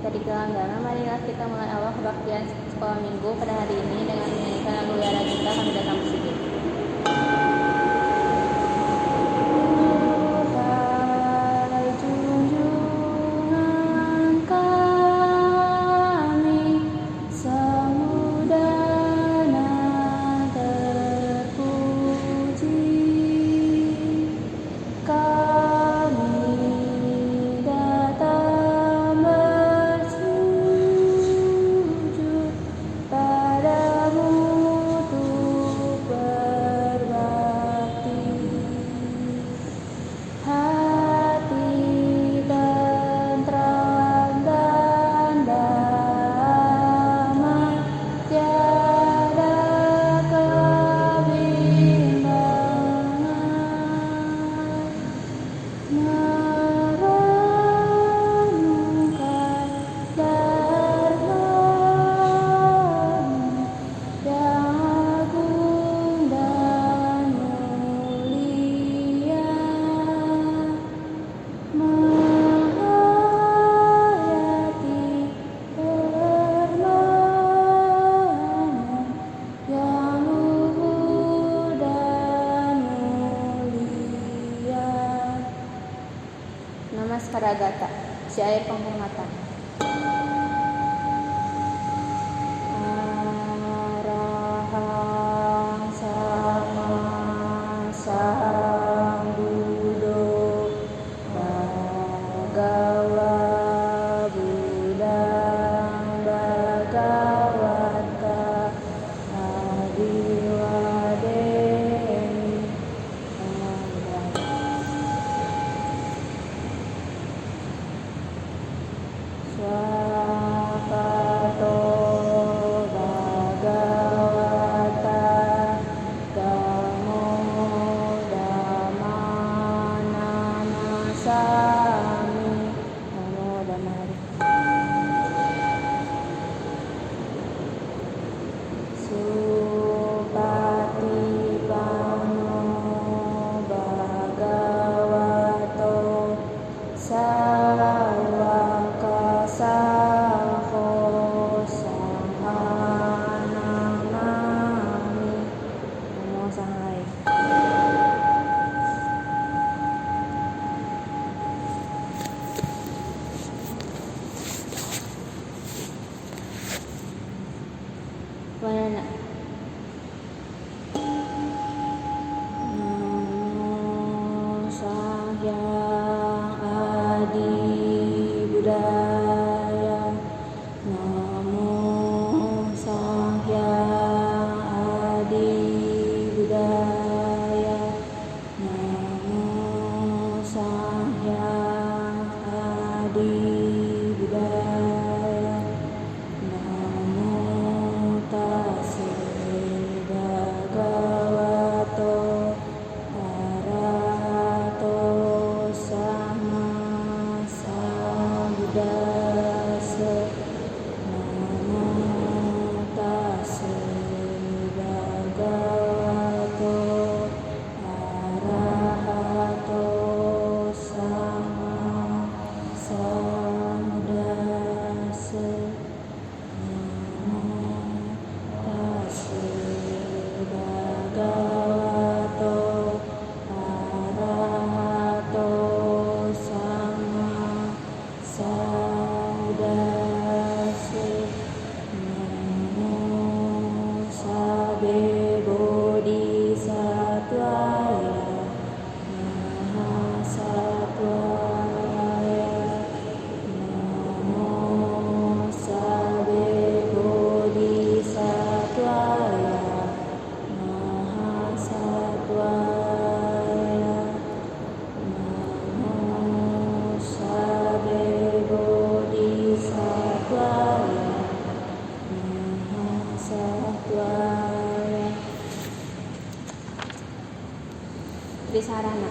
kita di Gelanggang. Marilah kita mulai awal kebaktian sekolah minggu pada hari ini dengan menyanyikan lagu Wira Kita Kami Datang Bersih. Namaskara Gata, si air penghormatan. Arahang sama sambuddho Bhagava Buddhang Bhagavata Abiwademi. Swakato Bhagavata Dhammo Dhammana Namissami. Namo Dhammari. Supatipanno Bhagavato Sarvakasakho Sahanamami. Namo Sanghay. Wanana. Namo Sangyang Adi Budaya. Namo Sangyang Adi Budaya. Namo Sangyang Adi Budaya. Namo Tassa Bhagavato Arahato Sama Sambuddhassa. Namo Tassa Bhagavato Arahato Sama Sambuddhassa. Namo Tassa Bhagavato Arahato Sama Sambuddhassa. Namo Sabbe Bodhisattvaya Mahasattvaya. Namo Sabbe Bodhisattvaya Mahasattvaya. Namo Sabbe Bodhisattvaya Mahasattvaya. Trisarana.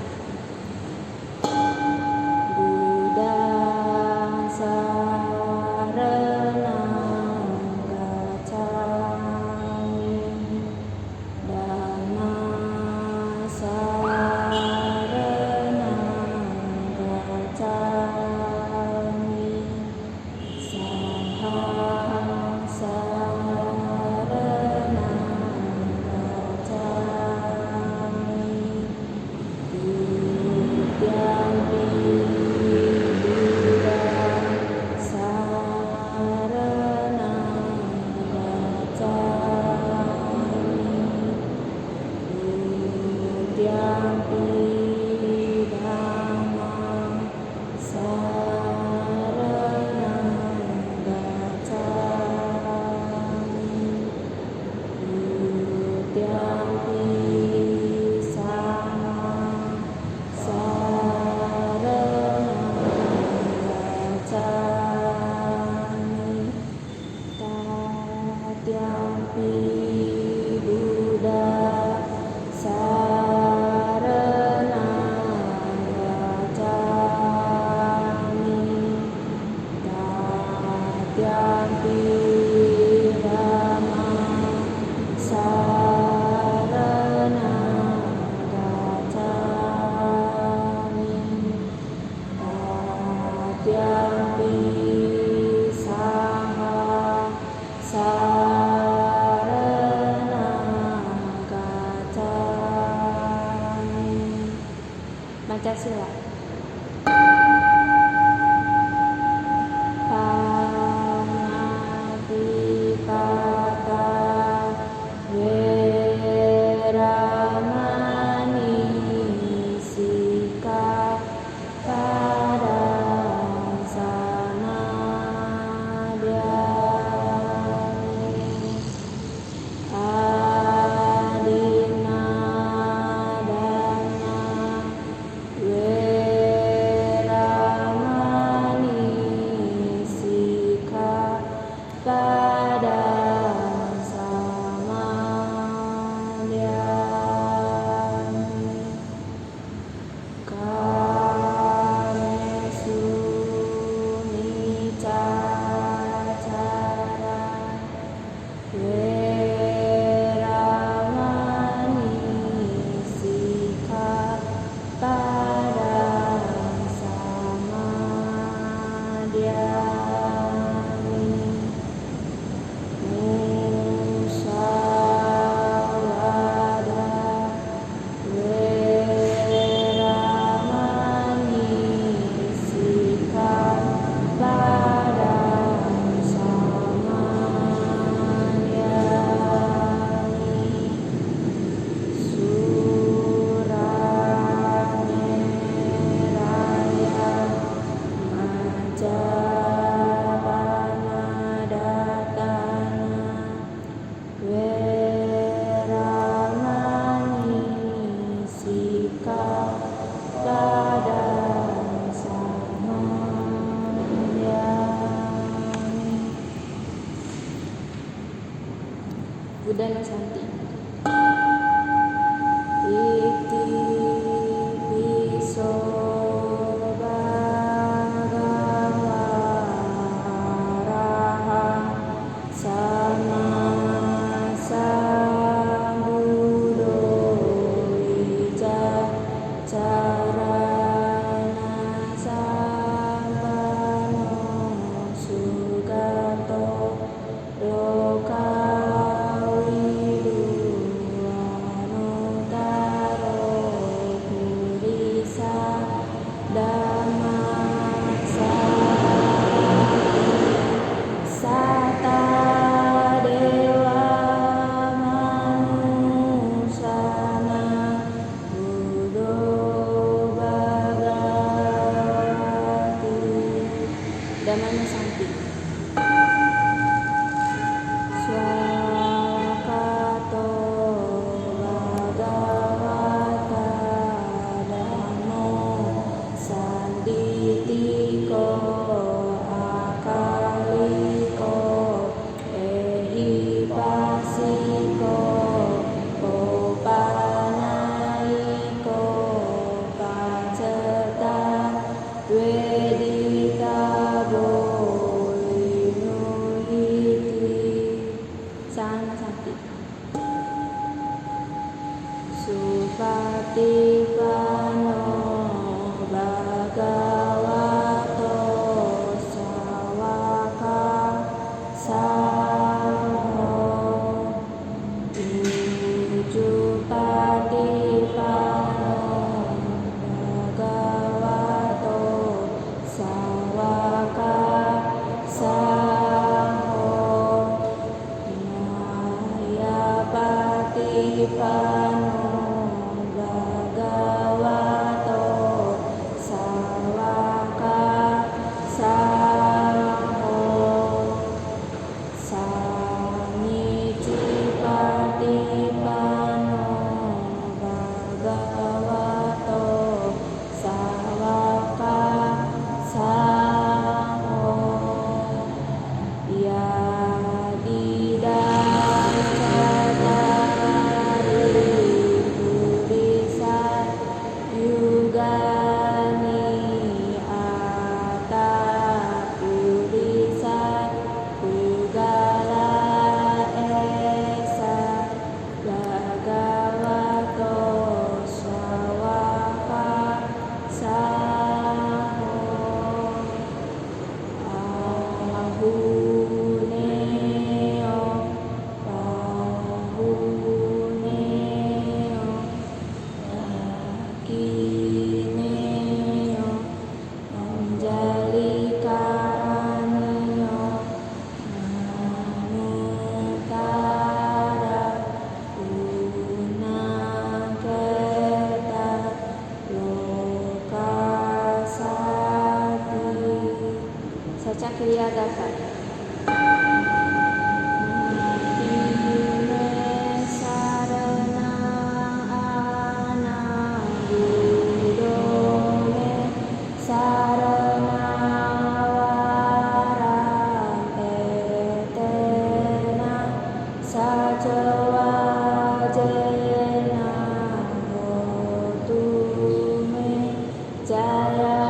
Buddhang saranang gacchami. Dhammang saranang gacchami. Adyampi Dhamma Sarana Gacchami Adyampi Sangha Sarana Gacchami. Pancasila. Buddha Nusanti. Iti piso bhagava arahang sama sambuddho wicacarana sampano sugato loka Dhammanusanti. Swakato bhagavata dhammo sanditiko akaliko ehipasiko kopanaiko paceta wedita bo Kriagata. Natime saranang anang budome saranang waran etena sajawajena hotume jaya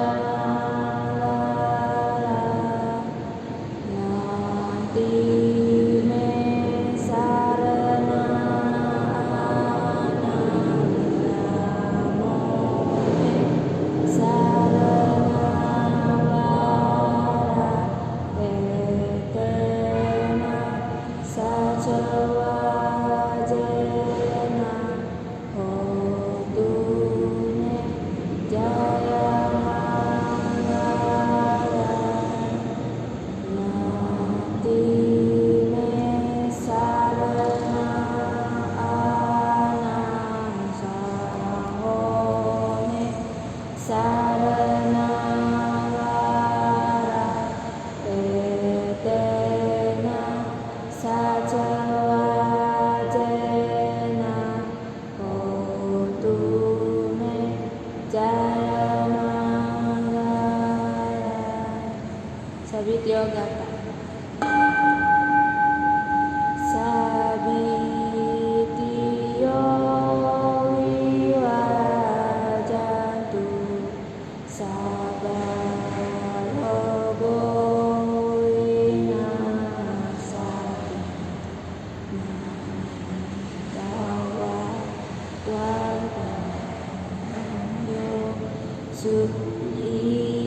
Sabitryogata. Sabitiyo wiwajantu sabalogo winasati mandawa wadayo sudidigan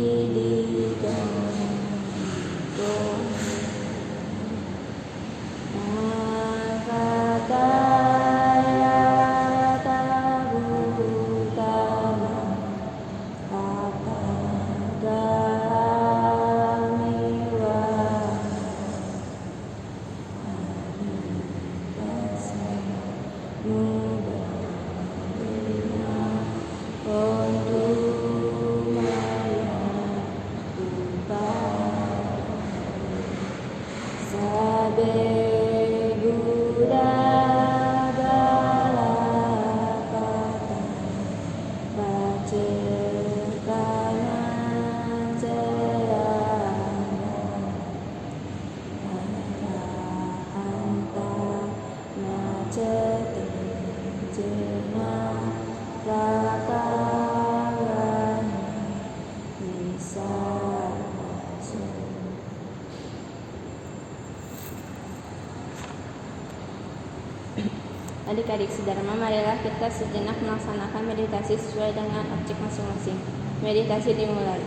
Adik-adik sedharma, marilah kita sejenak melaksanakan meditasi sesuai dengan objek masing-masing. Meditasi dimulai.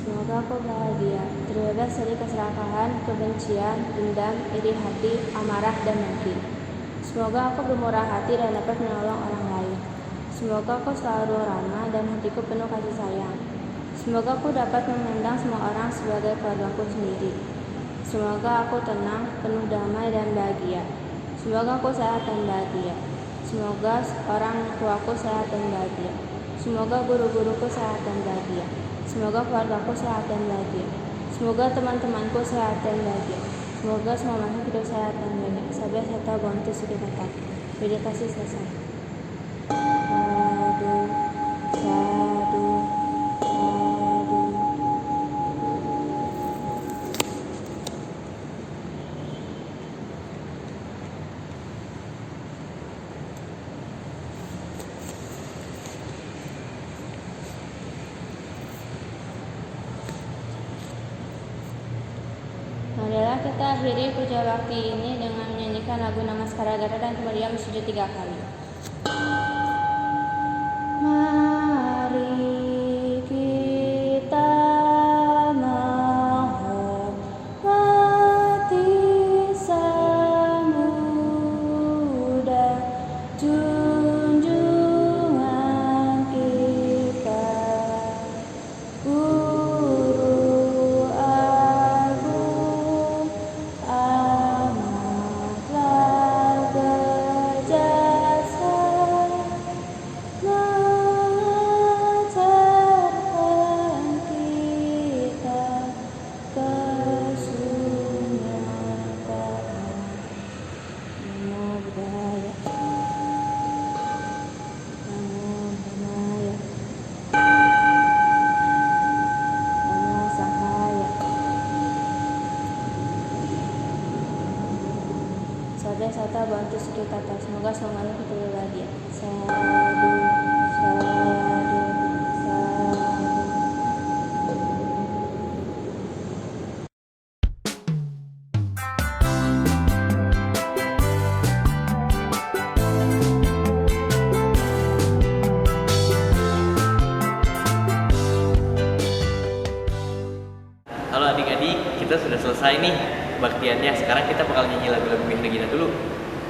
Semoga kau bahagia, terbebas dari keserakahan, kebencian, dendam, iri hati, amarah, dan dengki. Semoga aku bermurah hati dan dapat menolong orang lain. Semoga aku selalu ramah dan hatiku penuh kasih sayang. Semoga aku dapat memandang semua orang sebagai keluargaku sendiri. Semoga aku tenang, penuh damai dan bahagia. Semoga aku sehat dan bahagia. Semoga orang tuaku sehat dan bahagia. Semoga guru-guruku sehat dan bahagia. Semoga keluargaku sehat dan bahagia. Semoga teman-temanku sehat dan bahagia. Semoga semua makhluk hidup sehat dan bahagia. Sabya Sata Bantu Sukitata. Meditasi selesai. Sadu, sadu, sadu. Marilah kita akhiri puja bakti ini dengan menyanyikan lagu Namaskara dan kemudian sujud 3 kali. Mari kita menghormati samudra junjungan kita, Guru Agung amatlah berjasa, mengajarkan kita kesunatan. Namo Buddhaya, Namo Dhamaya, Namo Sanghaya. Sabya Sata Bantu Sukitata. Semoga semuanya kita berbahagia. Sadu, sadu, sadu. Halo adik-adik, kita sudah selesai nih baktiannya. Sekarang kita bakal nyanyi lagu-lagu Regina dulu.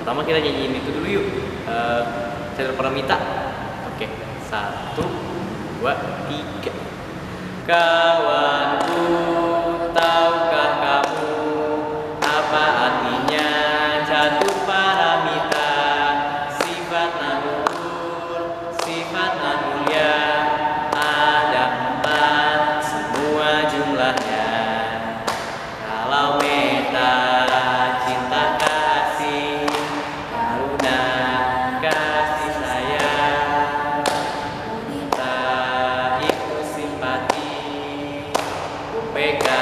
Pertama kita nyanyiin itu dulu yuk. Saya Paramita. Oke, 1, 2, 3. Kawanku, tahukah kamu apa artinya jatuh paramita? Sifat nan luhur, sifat nan mulia, ada 4 semua jumlahnya. Kalau meta, cinta kasih, karuna, kasih sayang, mudita itu simpati, upeka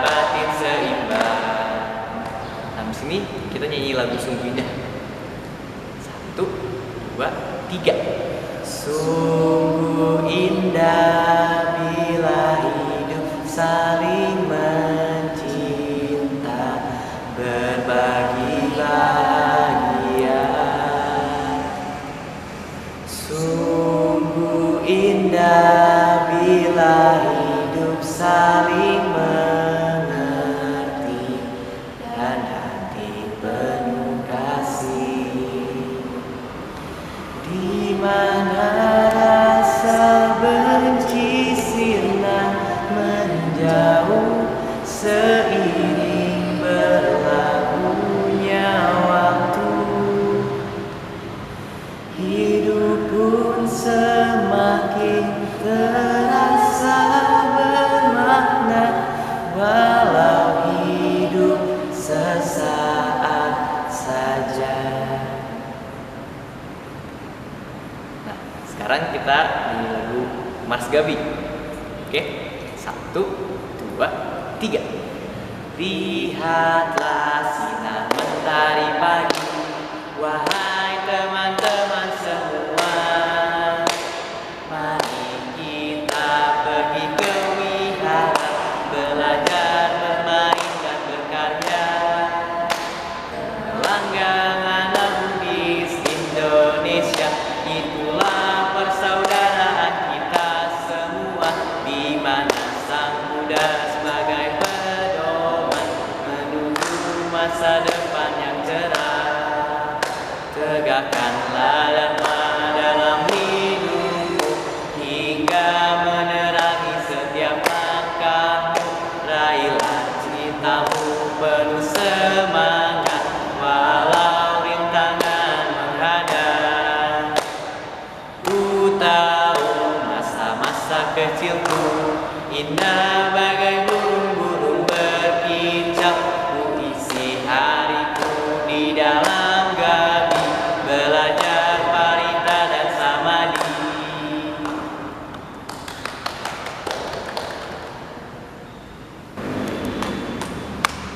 batin seimbang. Nah, di sini kita nyanyi lagu sungguhnya. 1, 2, 3. Sungguh indah bila hidup saling mencinta, berbagi bahagia. Sungguh indah bila hidup saling mengerti dan hati penuh kasih. Di mana rasa benci sirna menjauh seiring berlalunya waktu, hidup pun semakin terasa bermakna, walau hidup sesaat saja. Nah, sekarang kita nyanyi lagu Mas Gabi. Oke, 1, 2, 3. Lihatlah sinar mentari pagi, wahai teman-teman semua. Mari kita pergi ke wihara, belajar bermain dan berkarya. Langgangan Buddhis Indonesia, itulah persaudaraan kita semua, di mana Sang Buddha sebagai pedoman menuju masa depan yang cerah. Mudahkanlah dharma dalam hidupmu hingga menerangi setiap langkahmu. Raihlah cintamu penuh semangat walau rintangan menghadang. Ku tahu masa-masa kecilku indah bagai burung-burung berkicau. Ku isi hariku di dalam gabi belajar parita dan samadhi.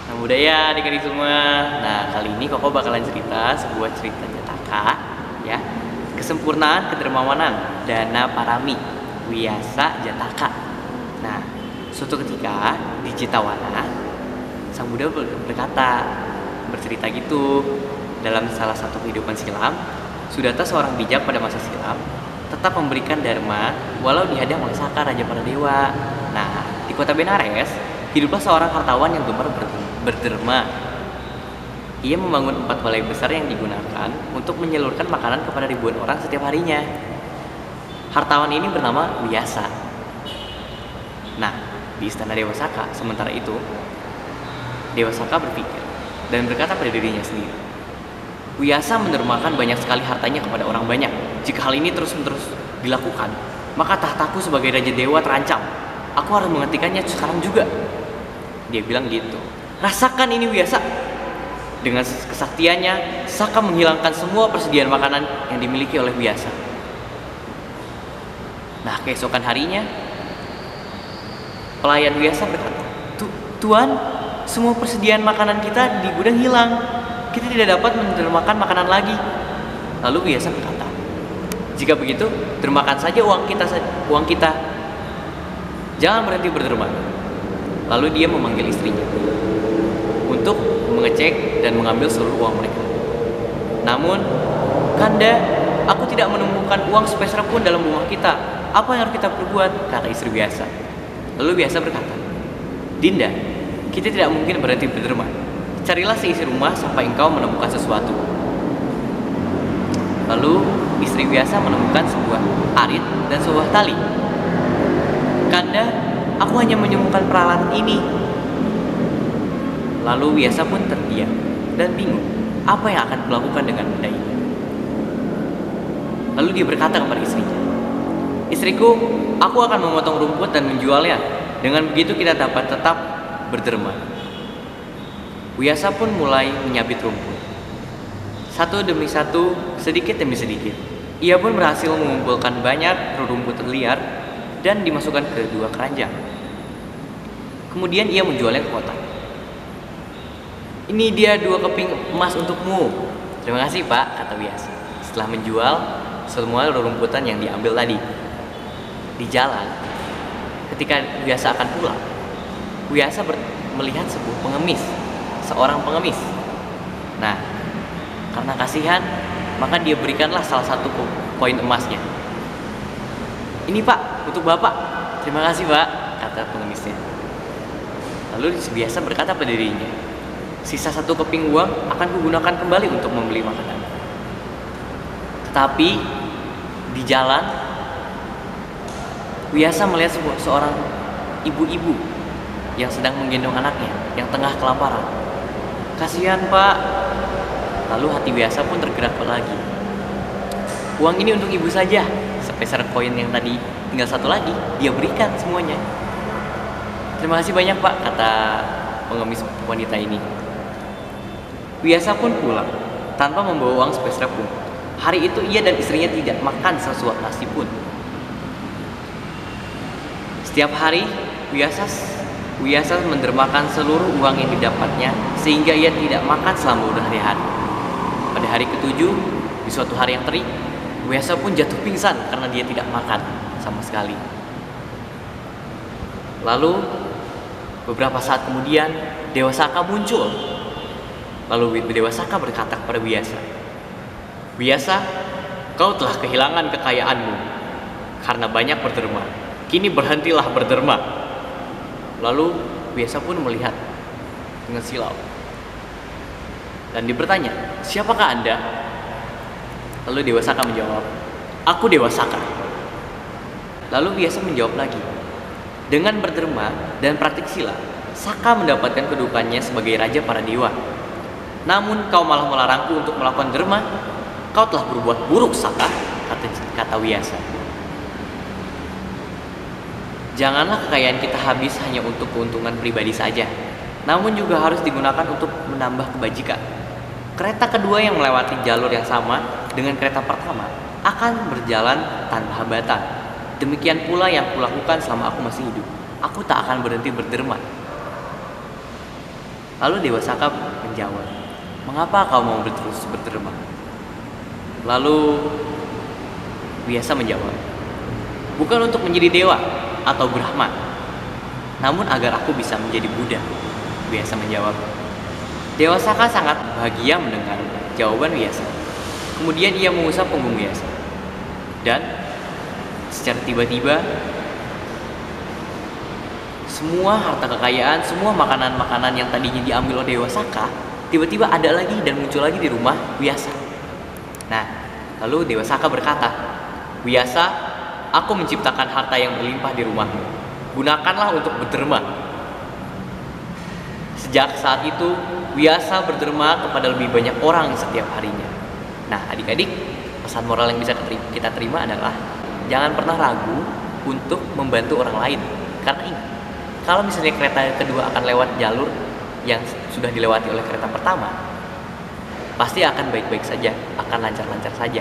Nah, budaya adik-adik semua. Nah, kali ini Koko bakalan cerita sebuah cerita Jataka, ya. Kesempurnaan kedermawanan Dana Parami Wiyasa Jataka. Nah, suatu ketika di Citawana, Sang Buddha bercerita gitu. Dalam salah satu kehidupan silam, Sudatta seorang bijak pada masa silam tetap memberikan dharma walau dihadang oleh Saka, raja para dewa. Nah, di kota Benares hiduplah seorang hartawan yang gemar berderma. Ia membangun 4 balai besar yang digunakan untuk menyalurkan makanan kepada ribuan orang setiap harinya. Hartawan ini bernama Wiyasa. Nah, di istana Dewa Saka sementara itu, Dewa Saka berpikir dan berkata pada dirinya sendiri, Wiyasa mendermakan banyak sekali hartanya kepada orang banyak. Jika hal ini terus-menerus dilakukan, maka tahtaku sebagai Raja Dewa terancam. Aku harus menghentikannya sekarang juga. Dia bilang gitu. Rasakan ini Wiyasa. Dengan kesaktiannya, Saka menghilangkan semua persediaan makanan yang dimiliki oleh Wiyasa. Nah, keesokan harinya, pelayan Wiyasa berkata, Tuan, semua persediaan makanan kita di gudang hilang. Kita tidak dapat mendermakan makanan lagi. Lalu Wiyasa berkata, jika begitu, dermakan saja uang kita. Jangan berhenti berderma. Lalu dia memanggil istrinya untuk mengecek dan mengambil seluruh uang mereka. Namun, Kanda, aku tidak menemukan uang sepeser pun dalam rumah kita. Apa yang harus kita perbuat? Kata istri Wiyasa. Lalu Wiyasa berkata, Dinda, kita tidak mungkin berhenti berderma. Carilah seisi rumah sampai engkau menemukan sesuatu. Lalu istri Wiyasa menemukan sebuah arit dan sebuah tali. Kanda, aku hanya menemukan peralatan ini. Lalu Wiyasa pun terdiam dan bingung apa yang akan dilakukan dengan benda ini. Lalu dia berkata kepada istrinya, Istriku, aku akan memotong rumput dan menjualnya. Dengan begitu kita dapat tetap berderma. Wiyasa pun mulai menyabit rumput. Satu demi satu, sedikit demi sedikit. Ia pun berhasil mengumpulkan banyak rumput liar dan dimasukkan ke 2 keranjang. Kemudian ia menjualnya ke kota. Ini dia 2 keping emas untukmu. Terima kasih Pak, kata Wiyasa. Setelah menjual semua rerumputan yang diambil tadi. Di jalan, ketika Wiyasa akan pulang, Wiyasa melihat seorang pengemis. Nah, karena kasihan, maka dia berikanlah salah satu koin emasnya. Ini Pak, untuk Bapak. Terima kasih Pak, kata pengemisnya. Lalu Wiyasa berkata pada dirinya, sisa 1 keping uang akan kugunakan kembali untuk membeli makanan. Tetapi di jalan, Wiyasa melihat seorang ibu-ibu yang sedang menggendong anaknya yang tengah kelaparan. Kasihan Pak. Lalu hati Wiyasa pun tergerak lagi. Uang ini untuk ibu saja. Sepeser koin yang tadi tinggal 1 lagi, dia berikan semuanya. Terima kasih banyak Pak, kata pengemis wanita ini. Wiyasa pun pulang tanpa membawa uang sepeser pun. Hari itu ia dan istrinya tidak makan sesuap nasi pun. Setiap hari Wiyasa mendermakan seluruh uang yang didapatnya sehingga ia tidak makan selama berhari-hari. Pada hari ke-7, di suatu hari yang terik, Wiyasa pun jatuh pingsan karena dia tidak makan sama sekali. Lalu beberapa saat kemudian Dewa Saka muncul. Lalu Dewa Saka berkata kepada Wiyasa, Wiyasa, kau telah kehilangan kekayaanmu karena banyak berderma. Kini berhentilah berderma. Lalu Wiyasa pun melihat dengan silau dan dia bertanya, siapakah Anda? Lalu Dewa Saka menjawab, "Aku Dewa Saka." Lalu Wiyasa menjawab lagi, "Dengan berderma dan praktik sila, Saka mendapatkan kedudukannya sebagai raja para dewa. Namun kau malah melarangku untuk melakukan derma. Kau telah berbuat buruk, Saka," kata Wiyasa. "Janganlah kekayaan kita habis hanya untuk keuntungan pribadi saja, namun juga harus digunakan untuk menambah kebajikan. Kereta kedua yang melewati jalur yang sama dengan kereta pertama akan berjalan tanpa hambatan. Demikian pula yang kulakukan selama aku masih hidup. Aku tak akan berhenti berderma." Lalu Dewa Saka menjawab, "Mengapa kau mau terus berderma?" Lalu Wiyasa menjawab, "Bukan untuk menjadi dewa atau Brahma, namun agar aku bisa menjadi Buddha." Wiyasa menjawab. Dewa Saka sangat bahagia mendengar jawaban Wiyasa. Kemudian ia mengusap punggung Wiyasa. Dan secara tiba-tiba semua harta kekayaan, semua makanan-makanan yang tadinya diambil oleh Dewa Saka tiba-tiba ada lagi dan muncul lagi di rumah Wiyasa. Nah, lalu Dewa Saka berkata, "Wiyasa, aku menciptakan harta yang berlimpah di rumahmu. Gunakanlah untuk berderma." Sejak saat itu, Wiyasa berderma kepada lebih banyak orang setiap harinya. Nah, adik-adik, pesan moral yang bisa kita terima adalah jangan pernah ragu untuk membantu orang lain. Karena ingat, kalau misalnya kereta kedua akan lewat jalur yang sudah dilewati oleh kereta pertama, pasti akan baik-baik saja, akan lancar-lancar saja.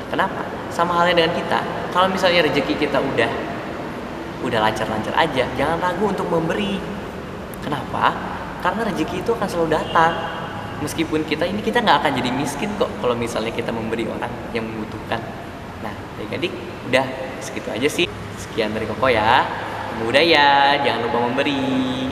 Kenapa? Sama halnya dengan kita. Kalau misalnya rezeki kita udah lancar-lancar aja, jangan ragu untuk memberi. Kenapa? Karena rezeki itu akan selalu datang. Meskipun kita nggak akan jadi miskin kok kalau misalnya kita memberi orang yang membutuhkan. Nah, adik-adik, udah segitu aja sih. Sekian dari Koko ya. Mudah ya, jangan lupa memberi.